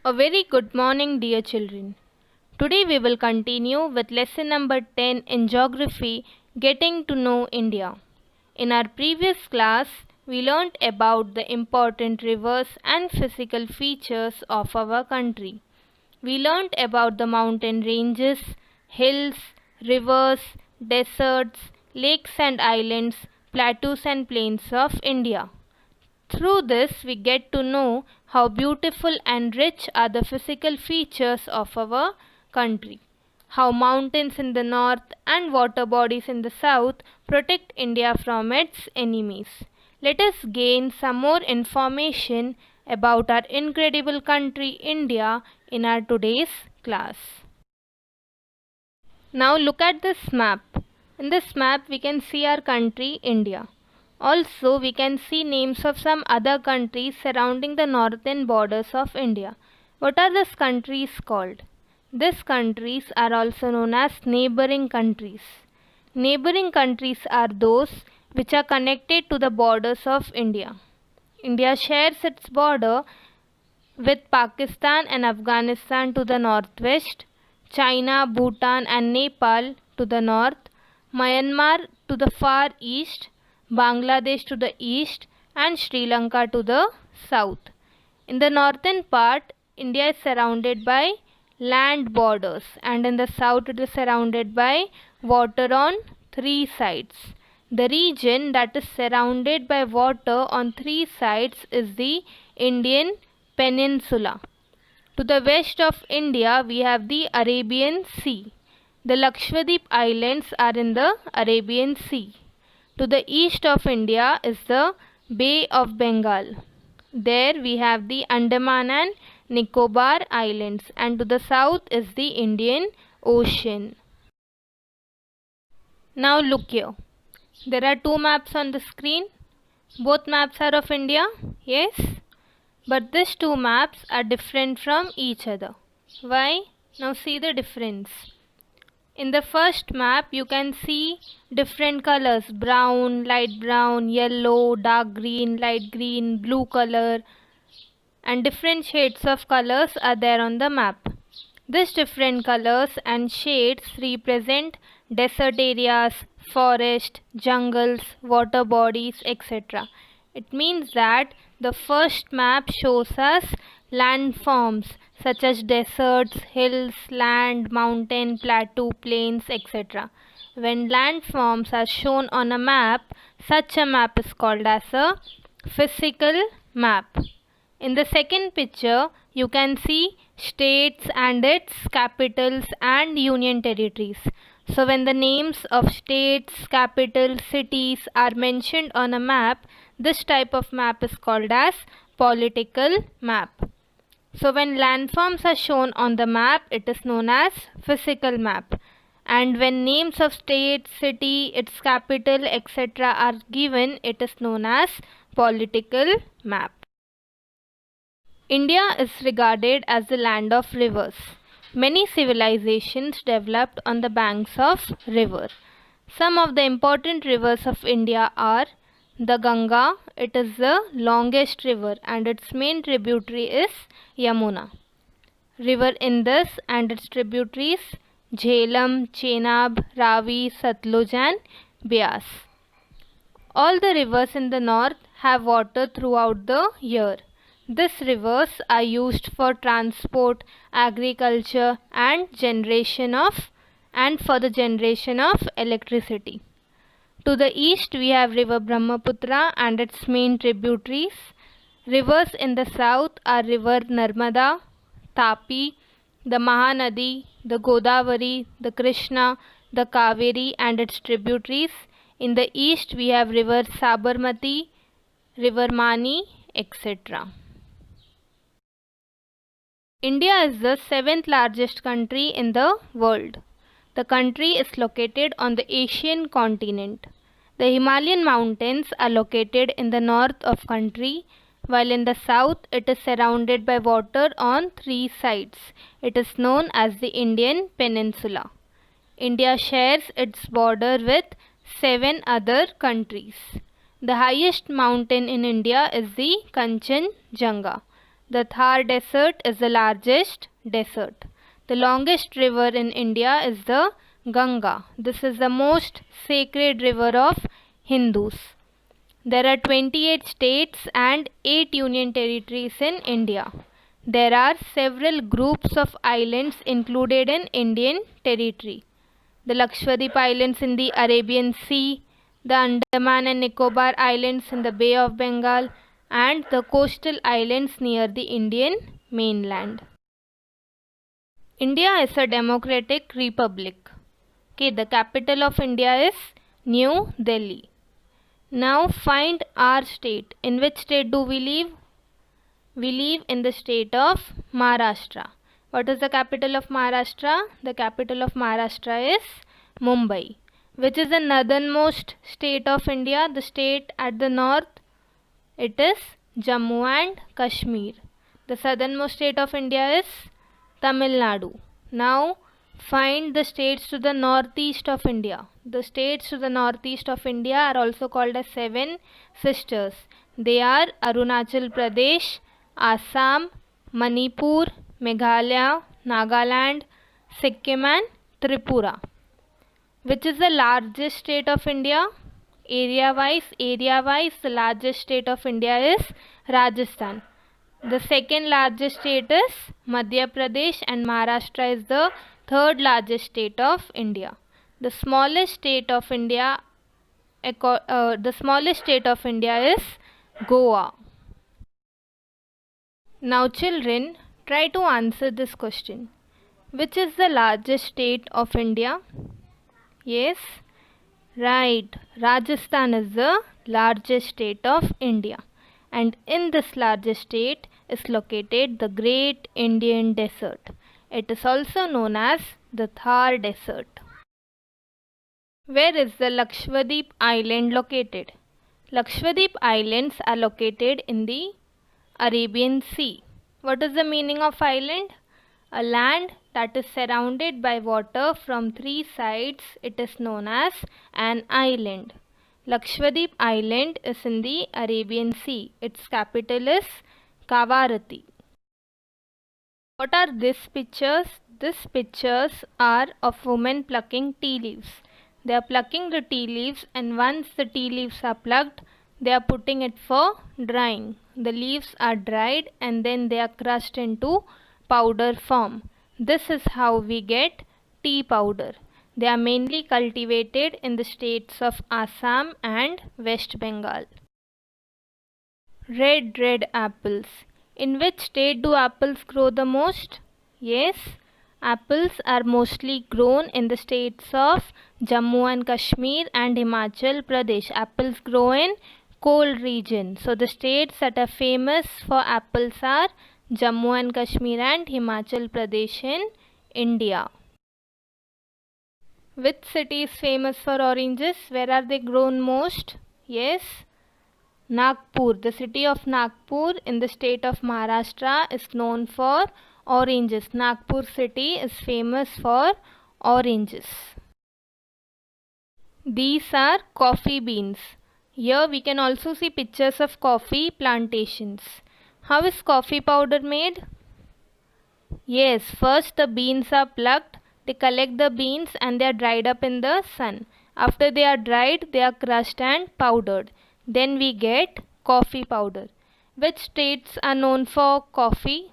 A very good morning, dear children. Today we will continue with lesson number 10 in geography, getting to know India. In our previous class, we learnt about the important rivers and physical features of our country. We learnt about the mountain ranges, hills, rivers, deserts, lakes and islands, plateaus and plains of India. Through this, we get to know how beautiful and rich are the physical features of our country, how mountains in the north and water bodies in the south protect India from its enemies. Let us gain some more information about our incredible country, India, in our today's class. Now look at this map. In this map, we can see our country, India. Also, we can see names of some other countries surrounding the northern borders of India. What are these countries called? These countries are also known as neighboring countries. Neighboring countries are those which are connected to the borders of India. India shares its border with Pakistan and Afghanistan to the northwest, China, Bhutan and Nepal to the north, Myanmar to the far east, Bangladesh to the east and Sri Lanka to the south. In the northern part, India is surrounded by land borders, and in the south it is surrounded by water on three sides. The region that is surrounded by water on three sides is the Indian Peninsula. To the west of India, we have the Arabian Sea. The Lakshadweep Islands are in the Arabian Sea. To the east of India is the Bay of Bengal. There we have the Andaman and Nicobar Islands, and to the south is the Indian Ocean. Now look here. There are two maps on the screen. Both maps are of India. Yes. But these two maps are different from each other. Why? Now see the difference. In the first map, you can see different colors: brown, light brown, yellow, dark green, light green, blue color, and different shades of colors are there on the map. These different colors and shades represent desert areas, forest, jungles, water bodies, etc. It means that the first map shows us landforms such as deserts, hills, land, mountain, plateau, plains, etc. When landforms are shown on a map, such a map is called as a physical map. In the second picture, you can see states and its capitals and union territories. So when the names of states, capitals, cities are mentioned on a map, this type of map is called as political map. So when landforms are shown on the map, it is known as physical map. And when names of state, city, its capital, etc. are given, it is known as political map. India is regarded as the land of rivers. Many civilizations developed on the banks of river. Some of the important rivers of India are the Ganga. It is the longest river and its main tributary is Yamuna. River Indus and its tributaries Jhelum, Chenab, Ravi, Satluj and Beas. All the rivers in the north have water throughout the year. These rivers are used for transport, agriculture and for the generation of electricity. To the east we have river Brahmaputra and its main tributaries. Rivers in the south are river Narmada, Tapi, the Mahanadi, the Godavari, the Krishna, the Kaveri and its tributaries. In the east we have river Sabarmati, river Mani, etc. India is the 7th largest country in the world. The country is located on the Asian continent. The Himalayan mountains are located in the north of country, while in the south it is surrounded by water on three sides. It is known as the Indian Peninsula. India shares its border with 7 other countries. The highest mountain in India is the Kanchenjunga. The Thar Desert is the largest desert. The longest river in India is the Ganga. This is the most sacred river of Hindus. There are 28 states and 8 union territories in India. There are several groups of islands included in Indian territory. The Lakshadweep Islands in the Arabian Sea, the Andaman and Nicobar Islands in the Bay of Bengal, and the coastal islands near the Indian mainland. India is a democratic republic. Okay, the capital of India is New Delhi. Now find our state. In which state do we live? We live in the state of Maharashtra. What is the capital of Maharashtra? The capital of Maharashtra is Mumbai. Which is the northernmost state of India? The state at the north? It is Jammu and Kashmir. The southernmost state of India is Tamil Nadu. Now find the states to the northeast of India. The states to the northeast of India are also called as seven sisters. They are Arunachal Pradesh, Assam, Manipur, Meghalaya, Nagaland, Sikkim and Tripura. Which is the largest state of India? Area-wise, the largest state of India is Rajasthan. The second largest state is Madhya Pradesh, and Maharashtra is the third largest state of India. The smallest state of India is Goa. Now children, try to answer this question. Which is the largest state of India? Yes, right. Rajasthan is the largest state of India. And in this largest state is located the Great Indian Desert. It is also known as the Thar Desert. Where is the Lakshadweep Island located? Lakshadweep Islands are located in the Arabian Sea. What is the meaning of island? A land that is surrounded by water from three sides. It is known as an island. Lakshadweep Island is in the Arabian Sea. Its capital is Kavaratti. What are these pictures? These pictures are of women plucking tea leaves. They are plucking the tea leaves, and once the tea leaves are plucked, they are putting it for drying. The leaves are dried and then they are crushed into powder form. This is how we get tea powder. They are mainly cultivated in the states of Assam and West Bengal. Red apples. In which state do apples grow the most? Yes, apples are mostly grown in the states of Jammu and Kashmir and Himachal Pradesh. Apples grow in cold region. So the states that are famous for apples are Jammu and Kashmir and Himachal Pradesh in India. Which city is famous for oranges? Where are they grown most? Yes, Nagpur. The city of Nagpur in the state of Maharashtra is known for oranges. Nagpur city is famous for oranges. These are coffee beans. Here we can also see pictures of coffee plantations. How is coffee powder made? Yes, first the beans are plucked. They collect the beans and they are dried up in the sun. After they are dried, they are crushed and powdered. Then we get coffee powder. Which states are known for coffee?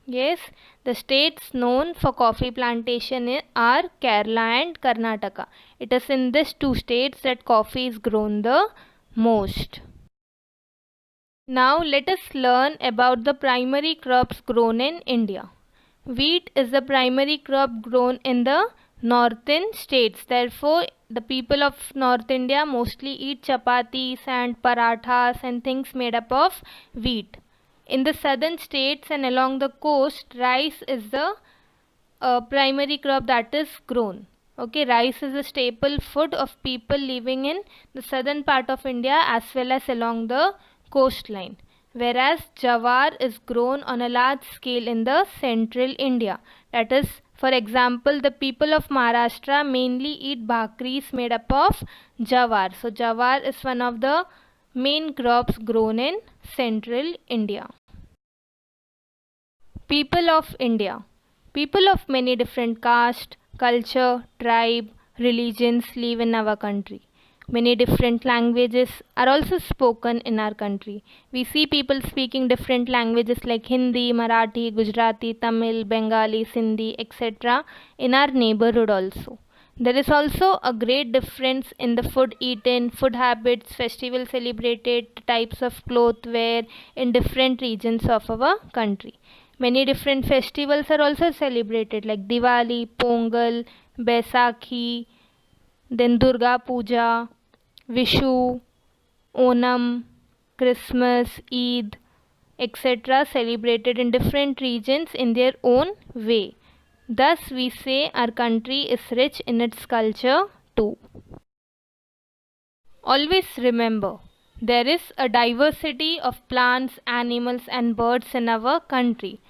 Yes, the states known for coffee plantation are Kerala and Karnataka. It is in these two states that coffee is grown the most. Now let us learn about the primary crops grown in India. Wheat is the primary crop grown in the northern states. Therefore, the people of North India mostly eat chapatis and parathas and things made up of wheat. In the southern states and along the coast, rice is the primary crop that is grown. Okay, rice is a staple food of people living in the southern part of India as well as along the coastline. Whereas jawar is grown on a large scale in the central India. That is, for example, the people of Maharashtra mainly eat bhakris made up of jawar. So jawar is one of the main crops grown in central India. People of India. People of many different caste, culture, tribe, religions live in our country. Many different languages are also spoken in our country. We see people speaking different languages like Hindi, Marathi, Gujarati, Tamil, Bengali, Sindhi, etc. in our neighborhood also. There is also a great difference in the food eaten, food habits, festivals celebrated, types of cloth wear in different regions of our country. Many different festivals are also celebrated like Diwali, Pongal, Baisakhi, then Durga Puja, Vishu, Onam, Christmas, Eid, etc. celebrated in different regions in their own way. Thus, we say our country is rich in its culture too. Always remember, there is a diversity of plants, animals, and birds in our country.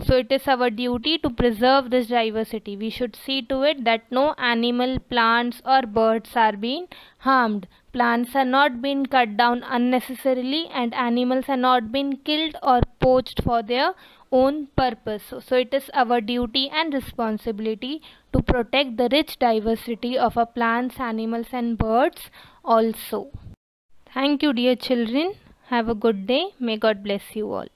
So, it is our duty to preserve this diversity. We should see to it that no animal, plants, or birds are being harmed. Plants are not being cut down unnecessarily, and animals are not being killed or poached for their own purpose. So it is our duty and responsibility to protect the rich diversity of our plants, animals, and birds also. Thank you, dear children. Have a good day. May God bless you all.